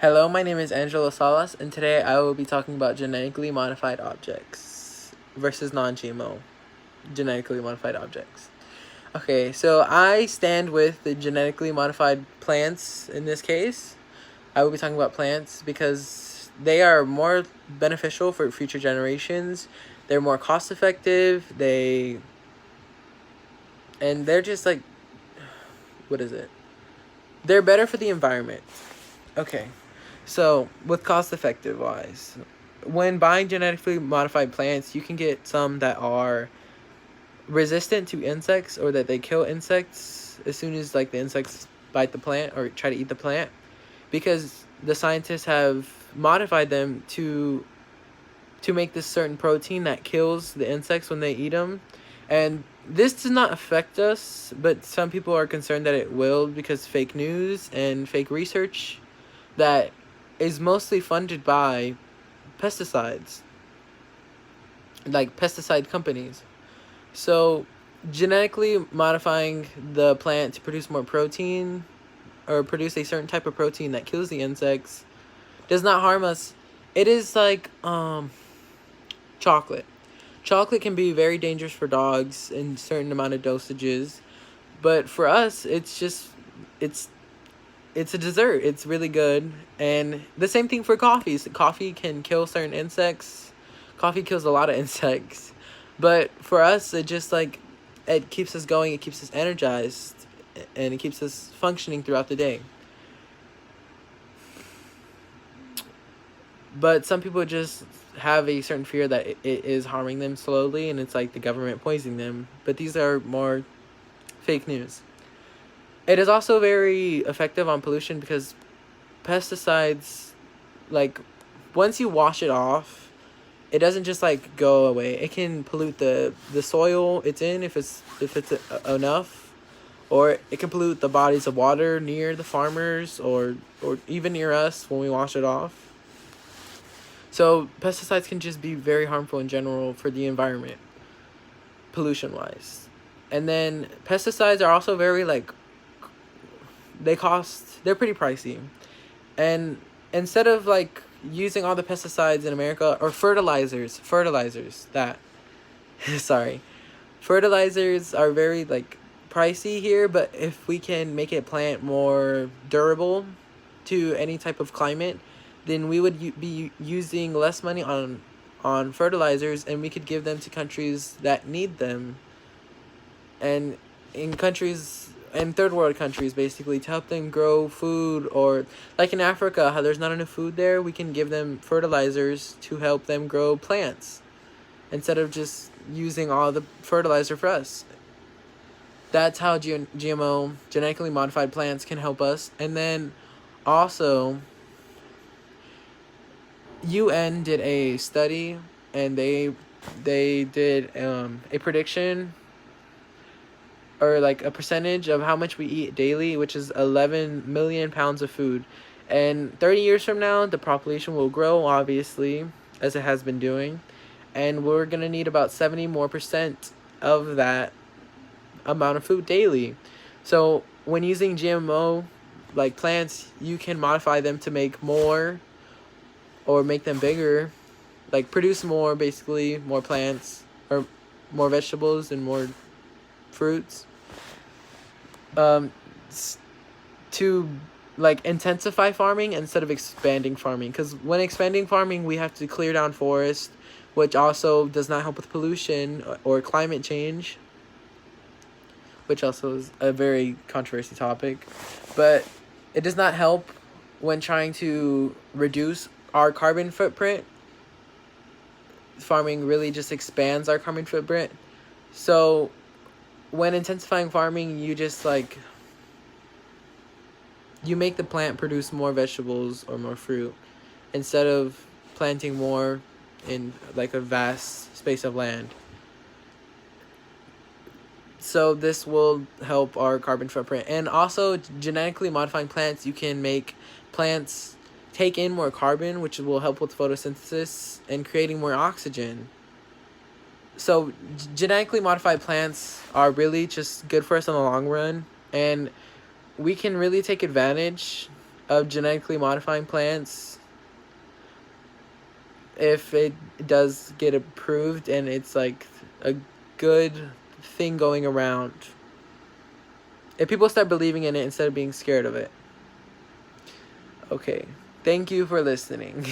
Hello, my name is Angelo Salas, and today I will be talking about genetically modified objects versus non-GMO genetically modified objects. Okay, so I stand with the genetically modified plants in this case. I will be talking about plants because they are more beneficial for future generations. They're more cost effective. They're just like, what is it? They're better for the environment. Okay. So, with cost effective wise, when buying genetically modified plants, you can get some that are resistant to insects or that they kill insects as soon as the insects bite the plant or try to eat the plant, because the scientists have modified them to make this certain protein that kills the insects when they eat them. And this does not affect us, but some people are concerned that it will because fake news and fake research that is mostly funded by pesticides, like pesticide companies. So, genetically modifying the plant to produce more protein or produce a certain type of protein that kills the insects does not harm us. It is like chocolate. Chocolate can be very dangerous for dogs in certain amount of dosages, but for us, it's it's a dessert. It's really good. And the same thing for coffee. So coffee can kill certain insects. Coffee kills a lot of insects. But for us, it keeps us going, it keeps us energized, and it keeps us functioning throughout the day. But some people just have a certain fear that it is harming them slowly, and it's like the government poisoning them. But these are more fake news. It is also very effective on pollution because pesticides, like, once you wash it off, it doesn't just go away. It can pollute the soil it's in if it's enough, or it can pollute the bodies of water near the farmers or even near us when we wash it off. So pesticides can just be very harmful in general for the environment, pollution wise. And then pesticides are also very they're pretty pricey. And instead of using all the pesticides in America, or fertilizers that sorry, fertilizers are very pricey here, but if we can make a plant more durable to any type of climate, then we would be using less money on fertilizers, and we could give them to countries that need them, and in third world countries, basically, to help them grow food. Or like in Africa, how there's not enough food there, we can give them fertilizers to help them grow plants instead of just using all the fertilizer for us. That's how GMO, genetically modified plants, can help us. And then also, UN did a study, and they did a prediction, or a percentage of how much we eat daily, which is 11 million pounds of food. And 30 years from now, the population will grow, obviously, as it has been doing. And we're going to need about 70% more of that amount of food daily. So when using GMO, plants, you can modify them to make more or make them bigger. Produce more, basically, more plants, or more vegetables and more fruits. To intensify farming instead of expanding farming, because when expanding farming, we have to clear down forest, which also does not help with pollution or climate change, which also is a very controversial topic. But it does not help when trying to reduce our carbon footprint. Farming really just expands our carbon footprint. So when intensifying farming, you just you make the plant produce more vegetables or more fruit instead of planting more in a vast space of land. So this will help our carbon footprint. And also, genetically modifying plants, you can make plants take in more carbon, which will help with photosynthesis and creating more oxygen. So genetically modified plants are really just good for us in the long run, and we can really take advantage of genetically modifying plants, if it does get approved and it's like a good thing going around, if people start believing in it instead of being scared of it. Okay, thank you for listening.